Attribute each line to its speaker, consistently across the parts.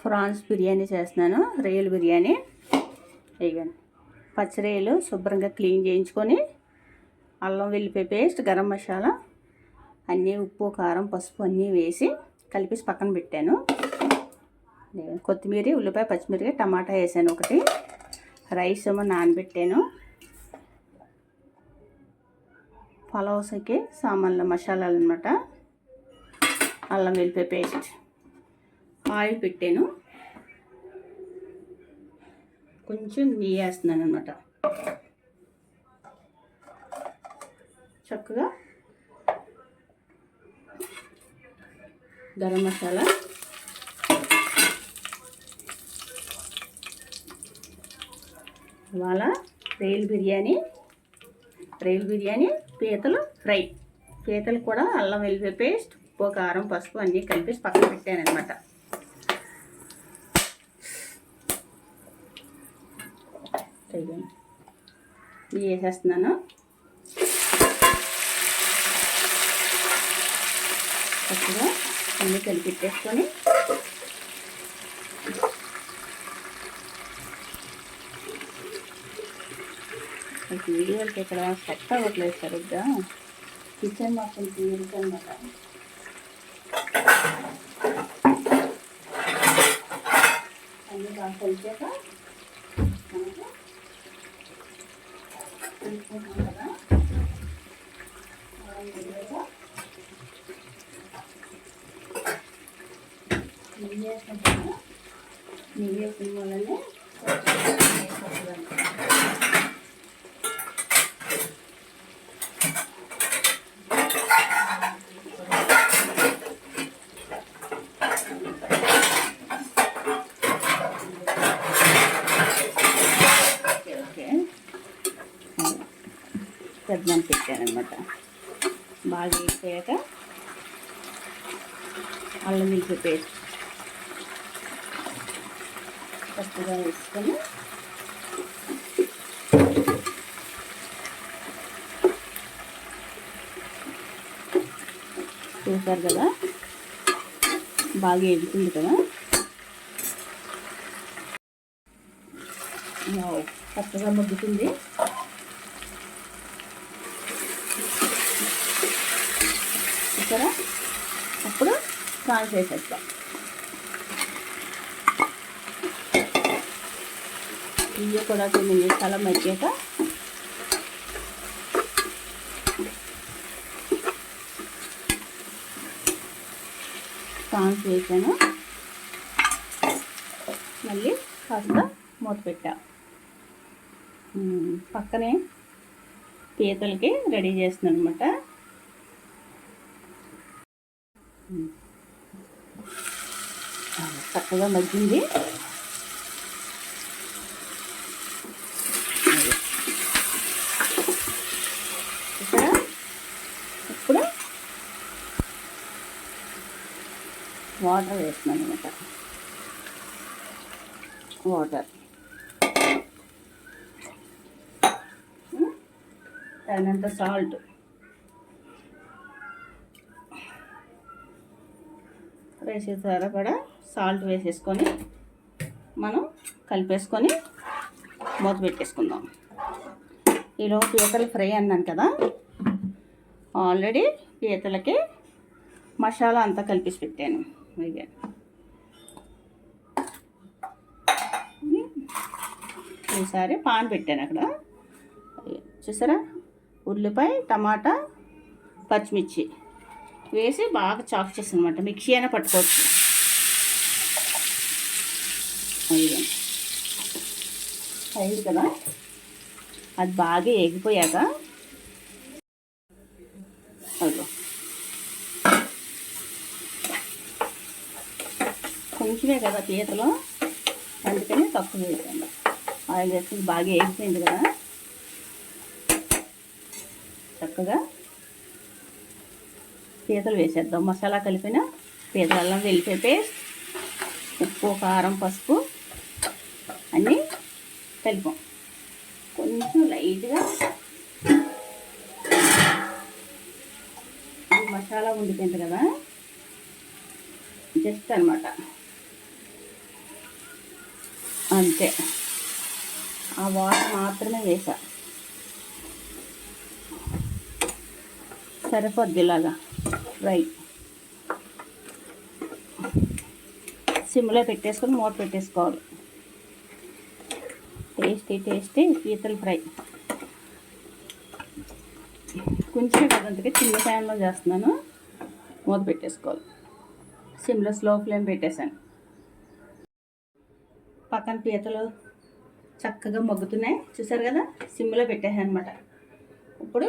Speaker 1: France biryani చేస్తున్నాను. రొయ్యల బిర్యానీ. ఇదిగోండి పచ్చి రొయ్యలు శుభ్రంగా క్లీన్ చేయించుకొని అల్లం వెల్లిపాయ పేస్ట్, గరం మసాలా అన్నీ, ఉప్పు కారం పసుపు అన్నీ వేసి కలిపేసి పక్కన పెట్టాను. కొత్తిమీర, ఉల్లిపాయ, పచ్చిమిరపకాయ, టమాటా వేసాను. ఒకటి రైస్ ఏమో నానబెట్టాను. పలావ్కి సామాన్ల మసాలాలు అనమాట. అల్లం వెల్లిపాయ పేస్ట్, ఆయిల్ పెట్టాను. కొంచెం నెయ్యి వేస్తున్నాను అనమాట. చక్కగా గరం మసాలా, ఇవాళ రొయ్యల బిర్యానీ పీతలు ఫ్రై. పీతలు కూడా అల్లం వెల్లిపాయ పేస్ట్, ఉప్పు కారం పసుపు అన్నీ కలిపేసి పక్కన పెట్టాను అనమాట. ఇవి వేసేస్తున్నాను. చక్కగా అన్నీ కలిపెట్టేసుకొని వీడియోలకి ఇక్కడ సెట్ అవ్వట్లేదు సరిగ్గా. కిచెన్ మొత్తం తీరుగా అనమాట. అన్నీ బాగా కలిసాక మనకు తీసుకుంటాం కదా. నెయ్యి వేసుకుంటాము. నెయ్యి వేసిన వల్లనే పెద్దదాన్ని పెట్టానమాట. బాగా వేసాక అల్లం వెల్లిపాయ పేస్ట్ చక్కగా వేసుకొని చూసారు కదా, బాగా ఎగుతుంది కదా. చక్కగా మగ్గుతుంది. చూసారా, అప్పుడు ఫ్రాన్స్ వేసేస్తాం. ఇవి కూడా కొన్ని నిమిషాలు మగ్గాక ఫ్రాన్స్ వేసాను. మళ్ళీ కాస్త మూత పెట్టా. పక్కనే పీతలకి రెడీ చేస్తున్నాను అనమాట. చక్కగా మగ్గింది. ఇక్కడ ఇప్పుడు వాటర్ వేస్తున్నాను అనమాట. వాటర్ తగినంత సాల్ట్, వేసేసారా కూడా సాల్ట్ వేసేసుకొని మనం కలిపేసుకొని మూత పెట్టేసుకుందాం. ఈలోపు పీతలు ఫ్రై అన్నాను కదా, ఆల్రెడీ పీతలకి మసాలా అంతా కలిపేసి పెట్టాను. ఈసారి పాన్ పెట్టాను. అక్కడ చూసారా, ఉల్లిపాయ, టమాటా, పచ్చిమిర్చి వేసి బాగా చాప్ చేసి అనమాట. మిక్సీ అయినా పట్టుకోవచ్చు. అయింది కదా, అది బాగా ఎగిపోయాక అదిగో కొంచెమే కదా పీతలు, అందుకని తక్కువ వేసాను. ఆయిల్ వేసుకుని బాగా ఎగిపోయింది కదా. చక్కగా పీతలు వేసేద్దాం. మసాలా కలిపిన పీతలు, అల్లం వెల్లిపాయ పేస్ట్, ఉప్పు కారం పసుపు అన్నీ కలిపాం. కొంచెం లైట్గా మసాలా ఉండిపోయింది కదా, జస్ట్ అనమాట. అంతే, ఆ వాటర్ మాత్రమే వేసా, సరిపోద్ది. ఇలాగా ఫ్రై సిమ్లో పెట్టేసుకొని మూత పెట్టేసుకోవాలి. టేస్టీ పీతల ఫ్రై. కొంచెం కదంతగా చిన్న ఫ్యాన్లో చేస్తున్నాను. మూత పెట్టేసుకోవాలి. సిమ్లో స్లో ఫ్లేమ్ పెట్టేశాను. పక్కన పీతలు చక్కగా మగ్గుతున్నాయి, చూసారు కదా. సిమ్లో పెట్టేసాను అనమాట. ఇప్పుడు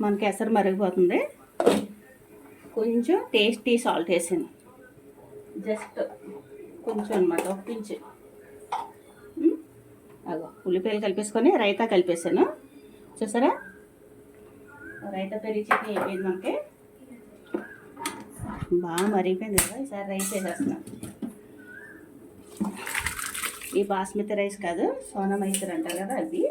Speaker 1: మనకి ఎసరు మరిగిపోతుంది. కొంచెం టేస్టీ సాల్ట్ వేసాను, జస్ట్ కొంచెం అనమాట, ఒక పించ్. అగో ఉల్లిపాయలు కలిపేసుకొని రైతా కలిపేసాను, చూసారా. రైతా పెరిగి చట్నీ అయిపోయింది మనకి, బాగా మరిగిపోయింది కదా. ఈసారి రైస్ వేసేస్తున్నాను. ఈ బాస్మతి రైస్ కాదు, సోనా మైసూర్ అంటారు కదా, అది.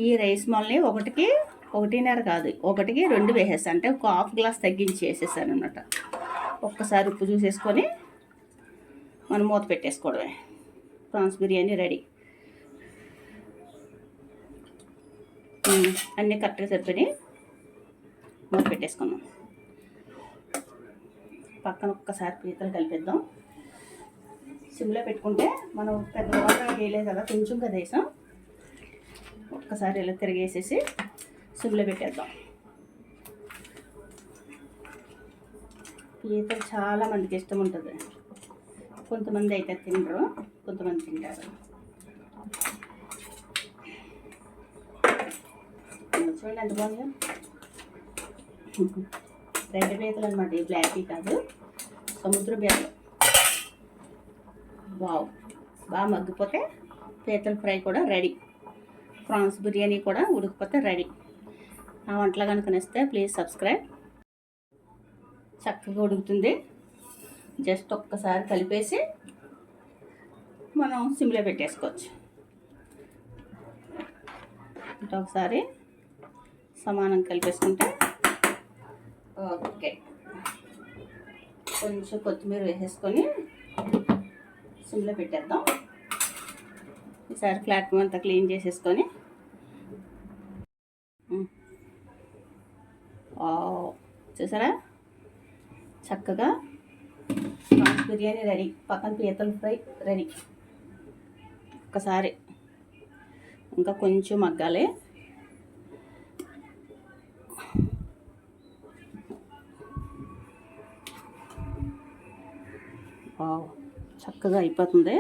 Speaker 1: ఈ రైస్ మొల్ని ఒకటిన్నర కాదు, 1-2 వేసేస్తాను. అంటే ఒక హాఫ్ గ్లాస్ తగ్గించి వేసేసాను అన్నమాట. ఒక్కసారి ఉప్పు చూసేసుకొని మనం మూత పెట్టేసుకోవడమే. Prawns biryani ready. అన్నీ కరెక్ట్గా సరిపోయి మూత పెట్టేసుకున్నాం. పక్కన ఒక్కసారి పీతలు కలిపేద్దాం. సిమ్లో పెట్టుకుంటే మనం పెద్ద వాటర్ వేయలేదు కదా, కొంచెం కదా వేసాం. ఒక్కసారి ఇలా తిరిగేసేసి సిమ్లో పెట్టేద్దాం. పీతలు చాలా మందికి ఇష్టం ఉంటుంది. కొంతమంది అయితే తినరు, కొంతమంది తింటారు. చూడండి ఎంత బాగుంది. రెడ్ పీతలు అనమాట, ఈ బ్లాక్ టీ కాదు, సముద్ర పీతలు. వావ్, బాగా మగ్గిపోతే పీతల ఫ్రై కూడా రెడీ. ప్రాన్స్ బిర్యానీ కూడా ఉడికిపోతే రెడీ. నా వంటలు కనుక నచ్చితే ప్లీజ్ సబ్స్క్రైబ్. చక్కగా ఉడుకుతుంది. జస్ట్ ఒక్కసారి కలిపేసి మనం సిమ్లో పెట్టేసుకోవచ్చు. అంటే ఒకసారి సమానంగా కలిపేసుకుంటే ఓకే. కొంచెం కొత్తిమీర వేసేసుకొని సిమ్లో పెట్టేద్దాం. ఈసారి ప్లాట్ఫామ్ అంతా క్లీన్ చేసేసుకొని చూసారా, చక్కగా ప్రాన్స్ బిర్యానీ రెడీ. పక్కన పీతల ఫ్రై రెడీ. ఒక్కసారి ఇంకా కొంచెం మగ్గాలి. చక్కగా అయిపోతుంది.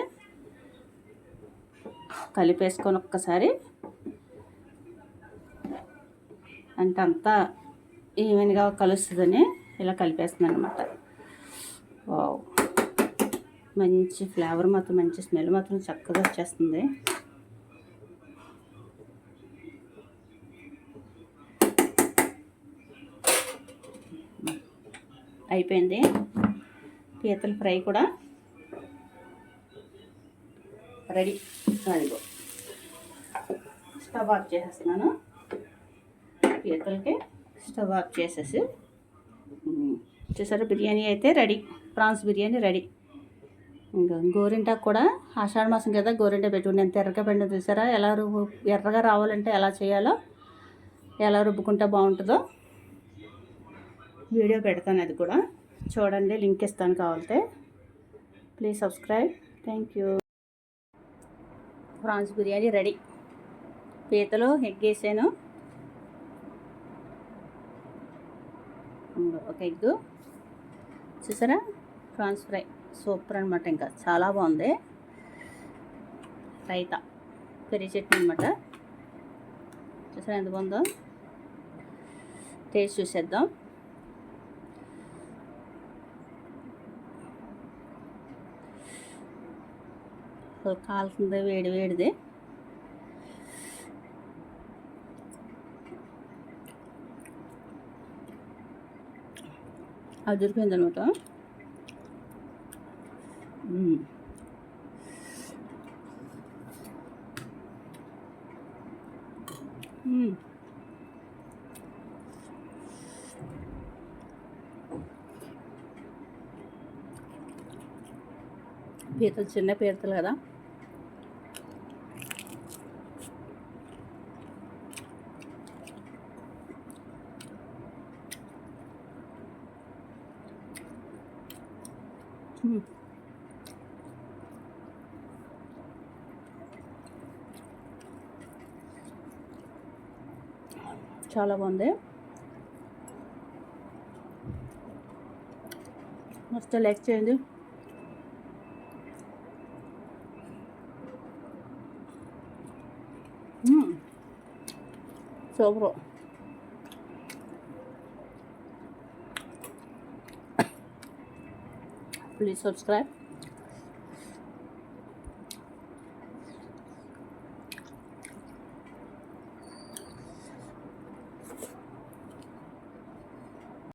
Speaker 1: కలిపేసుకొని ఒక్కసారి అంటే అంతా ఈవెన్గా కలుస్తుందని ఇలా కలిపేస్తున్నాను అనమాట. మంచి ఫ్లేవర్ మాత్రం, మంచి స్మెల్ మాత్రం చక్కగా వచ్చేస్తుంది. అయిపోయింది పీతల ఫ్రై కూడా రెడీ. అదిగో స్టవ్ ఆఫ్ చేసేస్తున్నాను. పీతలకి స్టవ్ ఆఫ్ చేసేసి చూసారా, బిర్యానీ అయితే రెడీ. Prawns biryani ready. ఇంకా గోరింటాకు కూడా ఆషాఢ మాసం కదా, గోరింటాకు పెట్టుకుని ఎంత ఎర్రగా పండి చూసారా. ఎలా ఎర్రగా రావాలంటే ఎలా చేయాలో, ఎలా రుబ్బుకుంటే బాగుంటుందో వీడియో పెడతాను. అది కూడా చూడండి, లింక్ ఇస్తాను కావాలంటే. Please subscribe. Thank you. Prawns biryani ready. పీతలు ఎగ్ వేసాను, ఒక ఎగ్. చూసారా, ప్రాన్స్ ఫ్రై సూపర్ అనమాట. ఇంకా చాలా బాగుంది. రైతా పెరుగు చట్నీ అనమాట. చూసారా ఎంత బాగుందో. టేస్ట్ చూసేద్దాం. కాలుతుంది, వేడి వేడిది. అదిరిపోయింది అనమాట. పీతలు చిన్న పీతలు కదా, చాలా బాగుంది. మస్తు లైక్ చేయండి. సూపర్. Please subscribe.